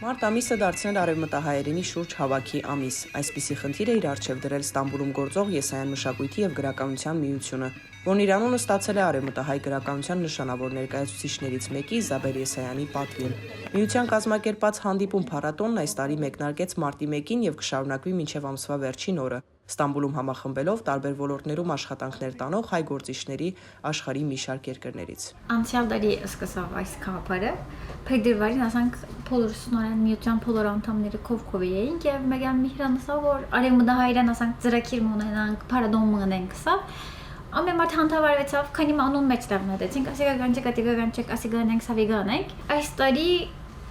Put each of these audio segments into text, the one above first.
Մարտ ամիսը դարձնել արևմտահայերենի շուրջ հավաքի ամիս։ Այսպիսի խնդիր է իր առջև դրել Ստամբուլում գործող Եսայան մշակույթի և գրականության միությունը, որն իր անունը ստացել է արևմտահայ գրականության նշանավոր ներկայացուցիչներից մեկի Զաբեր Եսայանի պատվին։ Միության կազմակերպած հանդիպում փառատոնն այս տարի մեկնարկեց մարտի 1-ին և կշարունակվի մինչև ամսվա վերջին օրը։ Ստամբուլում համախմբելով տարբեր ոլորտներում աշխատանքներ տանող հայ գործիչների աշխարհի մի շարք երկրներից։ Անցյալ տարի սկսավ այս գաղափարը, փետրվարին ասանք բոլորս նորեն միության բոլոր անդամները կողքովի էինք եւ մեգան մի հրանսավ որ արևմտահայերեն ասանք ծրագիր ունենանք, փառատոն ունենք սա։ Ամեն մարդ հանդավարվեցավ, քանի անուն մեջ դառնացինք, ասի գանչեք, ասի գանենք, սավի գանենք։ Այս տարի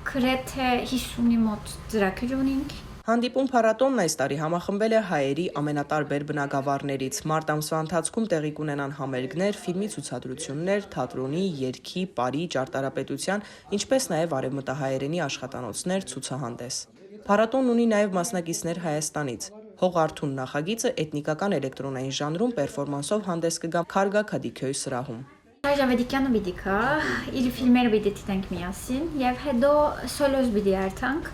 գրեթե 50-ի մոտ ծրագիր ունենք։ Հանդիպում փառատոնն այս տարի համախմբել է հայերի ամենատարբեր բնագավառներից։ Մարտ ամսվա ընթացքում տեղի կունենան համերգներ, ֆիլմի ցուցադրություններ, թատրոնի, երգի, պարի, ճարտարապետության, ինչպես նաև արևմտահայերենի աշխատանոցներ, ցուցահանդես։ Փառատոնն ունի նաև մասնակիցներ Հայաստանից։ Հողարթուն նախագիծը էթնիկական էլեկտրոնային ժանրում պերֆորմանսով հանդես կգա Քարգա Քադիքյոյ սրահում։ Ժավեդիկյանը պիտի կա, իր ֆիլմերը պիտի դիտենք միասին եւ հետո սոլոս պիտի երթանք։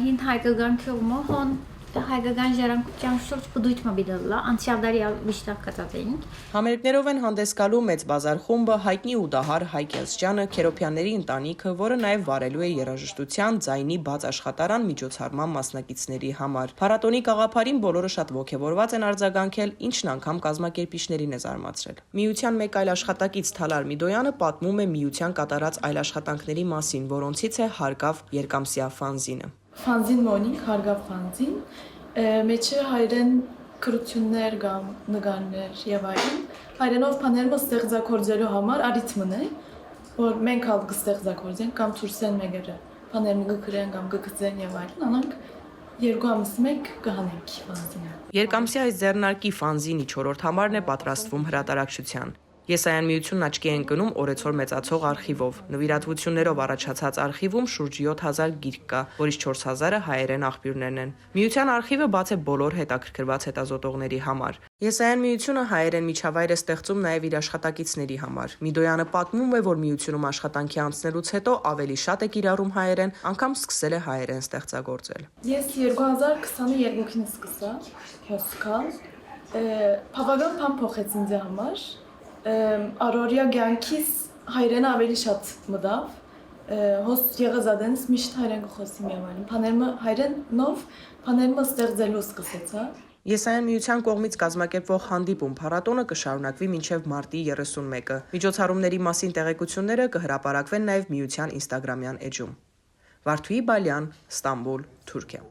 Հին հայկական կողմը հոն հայկական ժառանգության շուրջ բդույթը բիդլա անցյալ տարի վիշտակ կծածեինք։ Համերգներով են հանդես գալու մեծ բազար խումբը, հայտնի ու դահար Հայկ Եղջյանը, Քերոփյանների ընտանիքը, որը նաև վարելու է երաժշտության, ձայնի բաց աշխատարան միջոցառման մասնակիցների համար։ Փառատոնի գաղափարին բոլորը շատ ոգևորված են արձագանքել, ինչն անգամ կազմակերպիչներին է զարմացրել։ Միության մեկ այլ աշխատակից Թալար Միդոյանը պատմում է միության կատարած այլ աշխատանքների մասին, որոնցից է Հարգավ երկամսյա ֆանզինը։ Ֆանզին մոնինք, Հարգավ ֆանզին, մեջը հայերեն կրություններ կամ նգարներ եւ այլն, հայերենով բաները ստեղծագործելու համար արիթմն է, որ մենք հալ կստեղծագործենք կամ ցուրսեն մեկերը, բաները կգրեն կամ կգծեն եւ այլն, անոնք 2 ամիս մեկ կհանենք ֆանզինը։ Երկամսյա այս ձեռնարկի ֆանզինի 4-րդ համարն է պատրաստվում հրատարակչության։ Եսայան միությունն աչքի է ընկնում օրեցօր մեծացող արխիվով։ Նվիրատվություններով առաջացած արխիվում շուրջ 7000 գիրք կա, որից 4000-ը հայերեն աղբյուրներն են։ Միության արխիվը բաց է բոլոր հետաքրքրված հետազոտողների համար։ Եսայան միությունը հայերեն միջավայր է ստեղծում նաև իր աշխատակիցների համար։ Միդոյանը պատմում է, որ միությունում աշխատանքի անցնելուց հետո ավելի շատ է կիրառում հայերեն, անգամ սկսել է հայերեն ստեղծագործել։ Ես 2022-ին սկսա հոսքալ, բավական բան փոխեց ինձ համար։ Առօրյա կյանքիս հայերենը ավելի շատ մտավ, հոս եղազադենս միշտ հայերեն կխոսիմ եմ այլն, բաներմը հայերենով, բաներմը ստեղծելու սկսեցա։ Եսայան միության կողմից կազմակերպվող հանդիպում փառատոնը կշարունակվի մինչև մարտի 31-ը։ Միջոցառումների մասին տեղեկությունները կհրապարակվեն նաև միության ինստագրամյան էջում։ Վարդուհի Բալյան, Ստամբուլ, Թուրքիա։